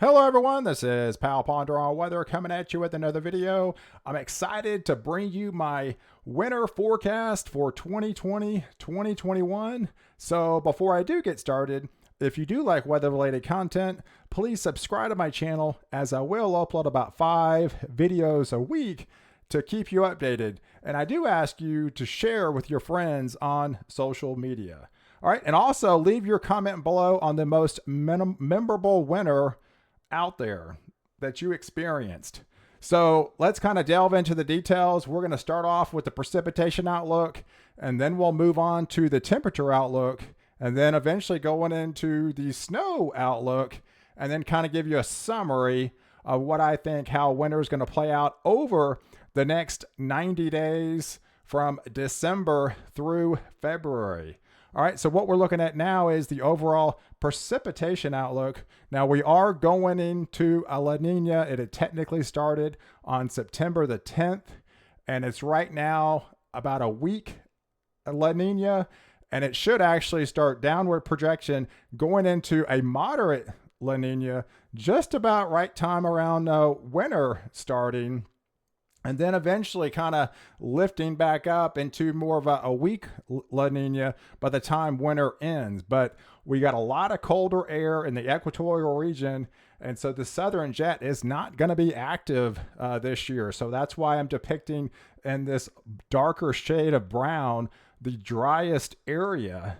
Hello everyone, this is Pal Ponder on Weather coming at you with another video. I'm excited to bring you my winter forecast for 2020-2021. So before I do get started, if you do like weather related content, please subscribe to my channel as I will upload about 5 videos a week to keep you updated. And I do ask you to share with your friends on social media. All right, and also leave your comment below on the most memorable winter out there that you experienced. So let's kind of delve into the details. We're going to start off with the precipitation outlook, and then we'll move on to the temperature outlook, and then eventually going into the snow outlook, and then kind of give you a summary of what I think how winter is going to play out over the next 90 days from December through February. All right, so what we're looking at now is the overall precipitation outlook. Now we are going into a La Nina. It had technically started on September the 10th, and it's right now about a week La Nina, and it should actually start downward projection going into a moderate La Nina just about right time around winter starting, and then eventually kind of lifting back up into more of a weak La Nina by the time winter ends. But we got a lot of colder air in the equatorial region, and so the southern jet is not going to be active this year. So that's why I'm depicting in this darker shade of brown the driest area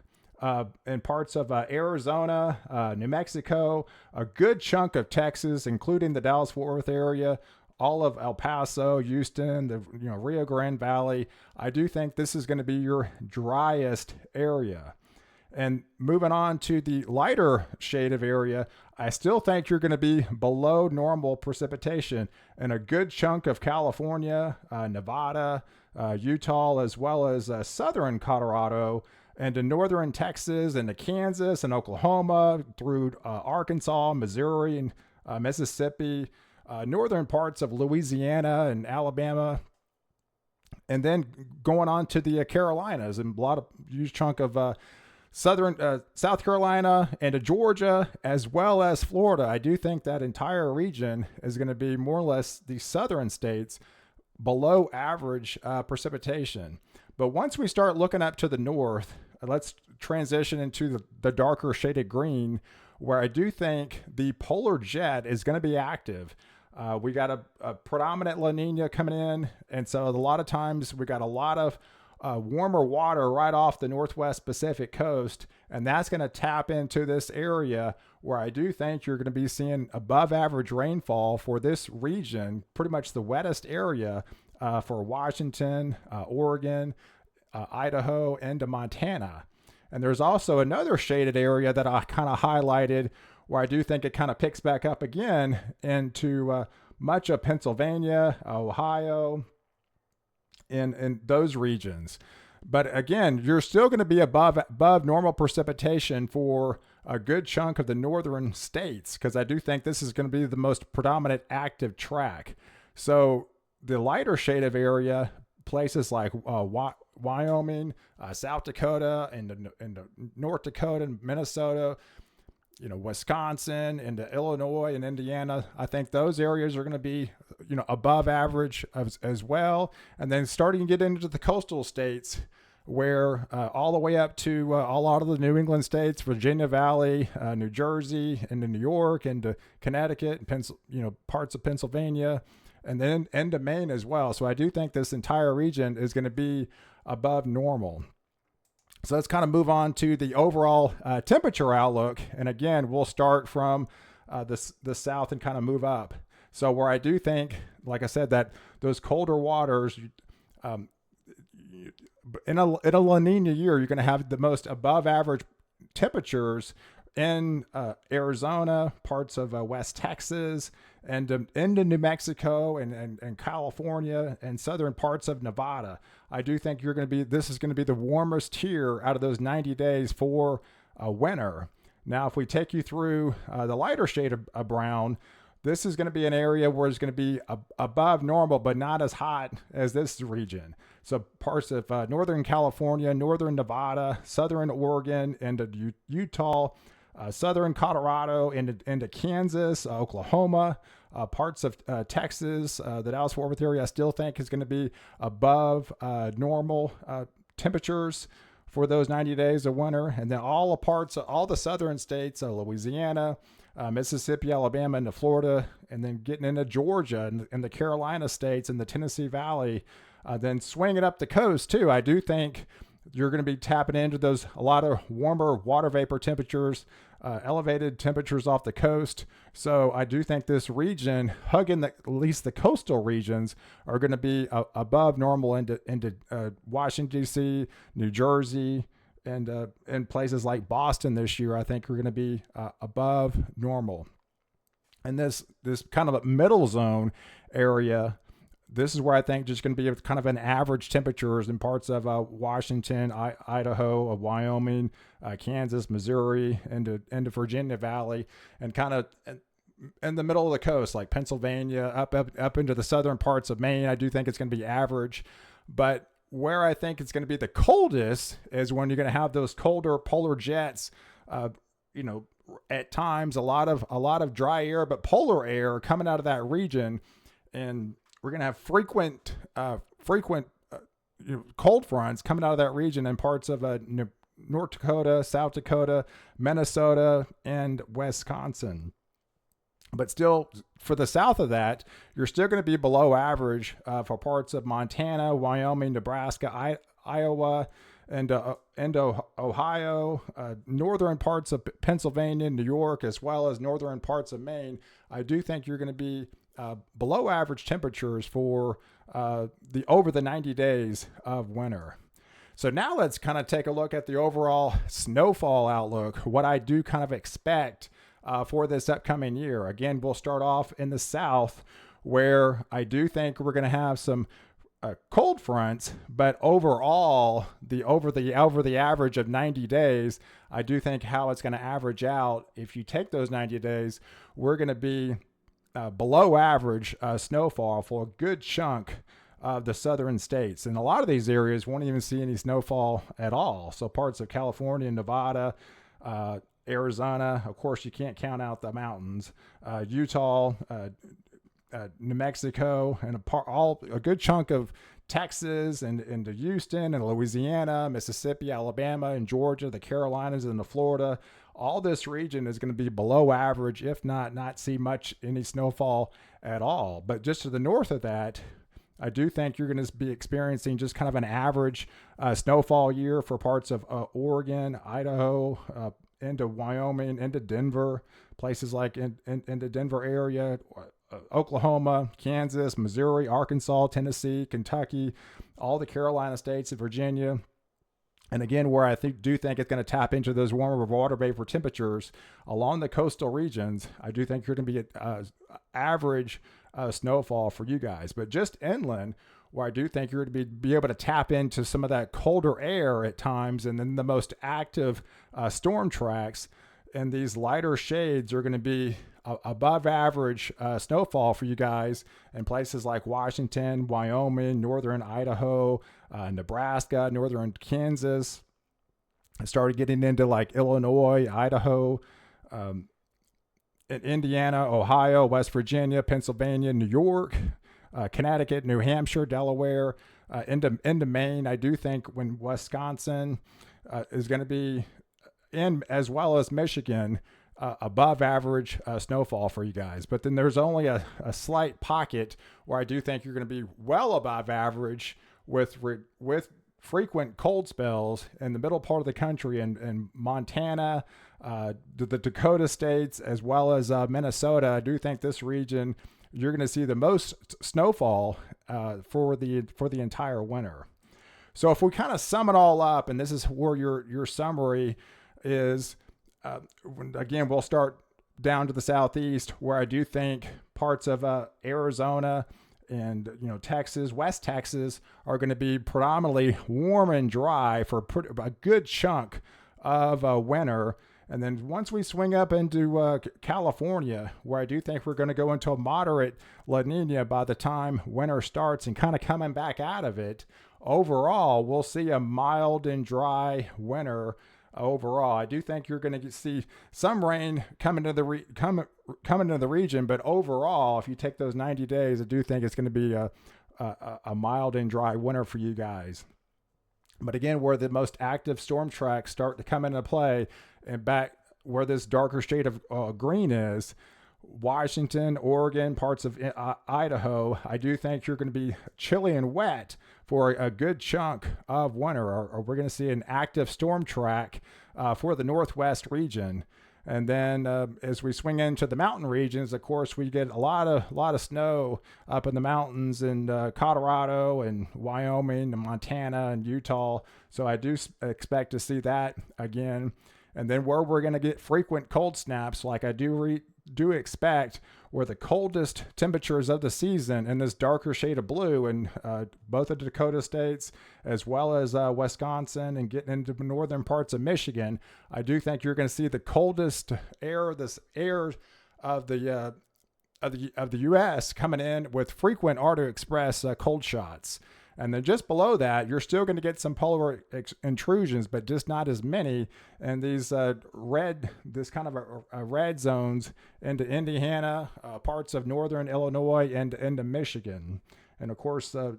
in parts of Arizona, New Mexico, a good chunk of Texas, including the Dallas-Fort Worth area, all of El Paso, Houston, the Rio Grande Valley. I do think this is going to be your driest area. And moving on to the lighter shade of area, I still think you're going to be below normal precipitation in a good chunk of California, Nevada, Utah, as well as southern Colorado, and to northern Texas, and to Kansas and Oklahoma, through Arkansas, Missouri, and Mississippi, northern parts of Louisiana and Alabama, and then going on to the Carolinas, and a lot of huge chunk of southern South Carolina and to Georgia, as well as Florida. I do think that entire region is going to be more or less the southern states below average precipitation. But once we start looking up to the north, let's transition into the darker shaded green, where I do think the polar jet is going to be active. We got a predominant La Nina coming in, and so a lot of times we got a lot of warmer water right off the northwest Pacific coast, and that's going to tap into this area where I do think you're going to be seeing above average rainfall for this region, pretty much the wettest area for Washington, Oregon, Idaho, and to Montana. And there's also another shaded area that I kind of highlighted where I do think it kind of picks back up again into much of Pennsylvania, Ohio, in those regions. But again, you're still going to be above normal precipitation for a good chunk of the northern states, because I do think this is going to be the most predominant active track. So the lighter shade of area, places like Wyoming, South Dakota, and North Dakota, and Minnesota, Wisconsin, into Illinois and Indiana, I think those areas are going to be, above average as well. And then starting to get into the coastal states, where all the way up to a lot of the New England states, Virginia Valley, New Jersey, into New York, into Connecticut, and parts of Pennsylvania, and then into Maine as well. So I do think this entire region is going to be above normal. So let's kind of move on to the overall temperature outlook. And again, we'll start from the south and kind of move up. So where I do think, like I said, that those colder waters, in a La Nina year, you're going to have the most above average temperatures in Arizona, parts of West Texas, and into New Mexico, and California, and southern parts of Nevada. I do think this is going to be the warmest here out of those 90 days for winter. Now, if we take you through the lighter shade of brown, this is going to be an area where it's going to be above normal, but not as hot as this region. So parts of northern California, northern Nevada, southern Oregon, and Utah, southern Colorado into Kansas, Oklahoma, parts of Texas, the Dallas-Fort Worth area, I still think is going to be above normal temperatures for those 90 days of winter. And then all the southern states, Louisiana, Mississippi, Alabama, into Florida, and then getting into Georgia and the Carolina states and the Tennessee Valley, then swinging up the coast too. I do think you're going to be tapping into a lot of warmer water vapor temperatures, elevated temperatures off the coast. So I do think this region, hugging at least the coastal regions, are going to be above normal into Washington, D.C., New Jersey, and places like Boston this year. I think are going to be above normal. And this kind of a middle zone area, this is where I think just going to be kind of an average temperatures in parts of Washington, Idaho, Wyoming, Kansas, Missouri, into Virginia Valley, and kind of in the middle of the coast, like Pennsylvania, up into the southern parts of Maine. I do think it's going to be average. But where I think it's going to be the coldest is when you're going to have those colder polar jets, at times a lot of dry air, but polar air coming out of that region. And we're going to have frequent cold fronts coming out of that region in parts of North Dakota, South Dakota, Minnesota, and Wisconsin. But still, for the south of that, you're still going to be below average for parts of Montana, Wyoming, Nebraska, Iowa, and Ohio, northern parts of Pennsylvania, New York, as well as northern parts of Maine. I do think you're going to be below average temperatures for over the 90 days of winter. So now let's kind of take a look at the overall snowfall outlook, what I do kind of expect for this upcoming year. Again, we'll start off in the south, where I do think we're going to have some cold fronts, but overall, over the average of 90 days, I do think how it's going to average out, if you take those 90 days, we're going to be below average snowfall for a good chunk of the southern states. And a lot of these areas won't even see any snowfall at all. So parts of California, Nevada, Arizona, of course, you can't count out the mountains, Utah, New Mexico, and a good chunk of Texas and into Houston and Louisiana, Mississippi, Alabama, and Georgia, the Carolinas, and the Florida. All this region is going to be below average, if not see any snowfall at all. But just to the north of that, I do think you're going to be experiencing just kind of an average snowfall year for parts of Oregon, Idaho, into Wyoming, into Denver, places like into Denver area, Oklahoma, Kansas, Missouri, Arkansas, Tennessee, Kentucky, all the Carolina states and Virginia. And again, where I do think it's going to tap into those warmer water vapor temperatures along the coastal regions, I do think you're going to be at average snowfall for you guys. But just inland, where I do think you're going to be able to tap into some of that colder air at times, and then the most active storm tracks, and these lighter shades are going to be above average snowfall for you guys in places like Washington, Wyoming, northern Idaho, Nebraska, northern Kansas. I started getting into like Illinois, Idaho, Indiana, Ohio, West Virginia, Pennsylvania, New York, Connecticut, New Hampshire, Delaware, into Maine. I do think when Wisconsin is going to be in, as well as Michigan, above average snowfall for you guys. But then there's only a slight pocket where I do think you're going to be well above average with frequent cold spells in the middle part of the country, in Montana, the Dakota states, as well as Minnesota. I do think this region, you're going to see the most snowfall for the entire winter. So if we kind of sum it all up, and this is where your summary is, again, we'll start down to the southeast, where I do think parts of Arizona and Texas, West Texas, are going to be predominantly warm and dry for a good chunk of winter. And then once we swing up into California, where I do think we're going to go into a moderate La Nina by the time winter starts, and kind of coming back out of it, overall, we'll see a mild and dry winter overall. I do think you're going to see some rain coming to the coming to the region, but overall, if you take those 90 days, I do think it's going to be a mild and dry winter for you guys. But again, where the most active storm tracks start to come into play, and back where this darker shade of green is, Washington, Oregon, parts of Idaho, I do think you're going to be chilly and wet for a good chunk of winter, or we're going to see an active storm track for the Northwest region. And then as we swing into the mountain regions, of course, we get a lot of snow up in the mountains in Colorado and Wyoming and Montana and Utah. So I do expect to see that again. And then where we're going to get frequent cold snaps, like I do expect, where the coldest temperatures of the season in this darker shade of blue in both of the Dakota states, as well as Wisconsin and getting into the northern parts of Michigan. I do think you're going to see the coldest air of the U.S. coming in with frequent Arctic Express cold shots. And then just below that, you're still going to get some polar intrusions, but just not as many. And these red zones into Indiana, parts of northern Illinois, and into Michigan. And of course, in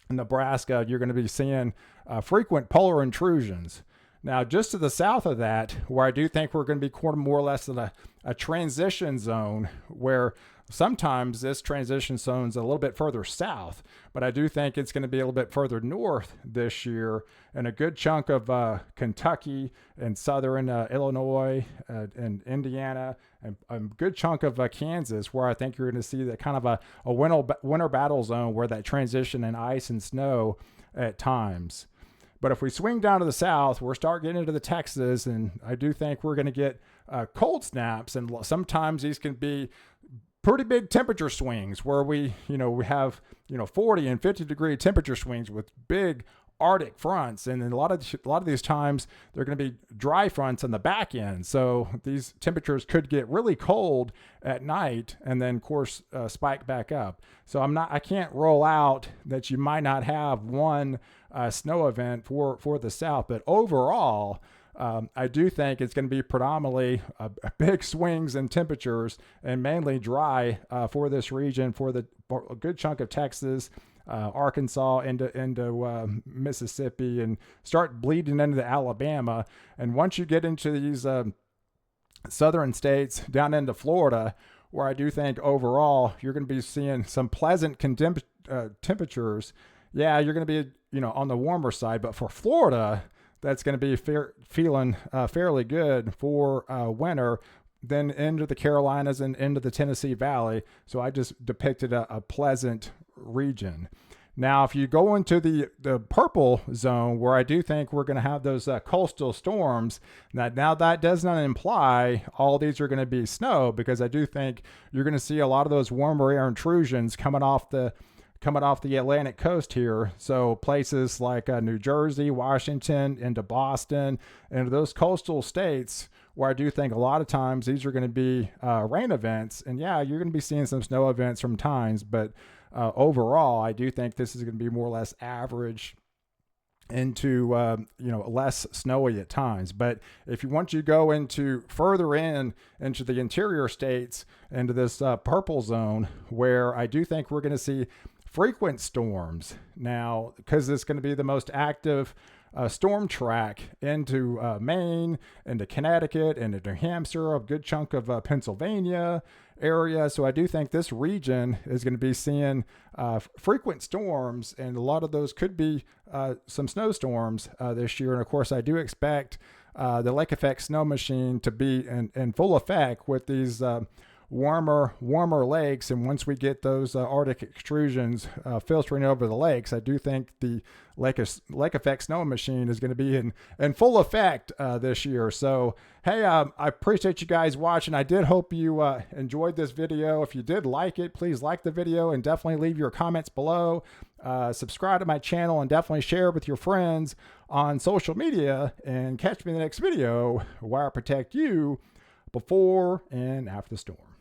Nebraska, you're going to be seeing frequent polar intrusions. Now, just to the south of that, where I do think we're going to be more or less in a transition zone, where sometimes this transition zone is a little bit further south, but I do think it's going to be a little bit further north this year, and a good chunk of Kentucky and southern Illinois and Indiana, and a good chunk of Kansas, where I think you're going to see that kind of a winter battle zone where that transition in ice and snow at times. But if we swing down to the south, we're starting getting into the Texas, and I do think we're going to get cold snaps, and sometimes these can be pretty big temperature swings where we have 40 and 50 degree temperature swings with big Arctic fronts, and then a lot of these times they're going to be dry fronts on the back end. So these temperatures could get really cold at night, and then of course spike back up. So I can't roll out that you might not have one snow event for the south, but overall, I do think it's going to be predominantly big swings in temperatures and mainly dry for this region, for a good chunk of Texas, Arkansas, into Mississippi, and start bleeding into Alabama. And once you get into these southern states down into Florida, where I do think overall you're going to be seeing some pleasant temperatures. Yeah, you're going to be on the warmer side, but for Florida, that's going to be feeling fairly good for winter, then into the Carolinas and into the Tennessee Valley. So I just depicted a pleasant region. Now, if you go into the purple zone, where I do think we're going to have those coastal storms, now that does not imply all these are going to be snow, because I do think you're going to see a lot of those warmer air intrusions coming off the Atlantic coast here. So places like New Jersey, Washington, into Boston, and those coastal states, where I do think a lot of times these are going to be rain events. And yeah, you're going to be seeing some snow events from times, but overall, I do think this is going to be more or less average into less snowy at times. But if you want to go into further into the interior states, into this purple zone, where I do think we're going to see frequent storms now, because it's going to be the most active storm track into Maine, into Connecticut, into New Hampshire, a good chunk of Pennsylvania area. So I do think this region is going to be seeing frequent storms, and a lot of those could be some snowstorms this year. And of course, I do expect the lake effect snow machine to be in full effect with these warmer lakes. And once we get those Arctic extrusions filtering over the lakes, I do think the lake effect snow machine is going to be in full effect this year. So hey, I appreciate you guys watching. I did hope you enjoyed this video. If you did like it, please like the video and definitely leave your comments below. Subscribe to my channel and definitely share with your friends on social media, and catch me in the next video where I protect you before and after the storm.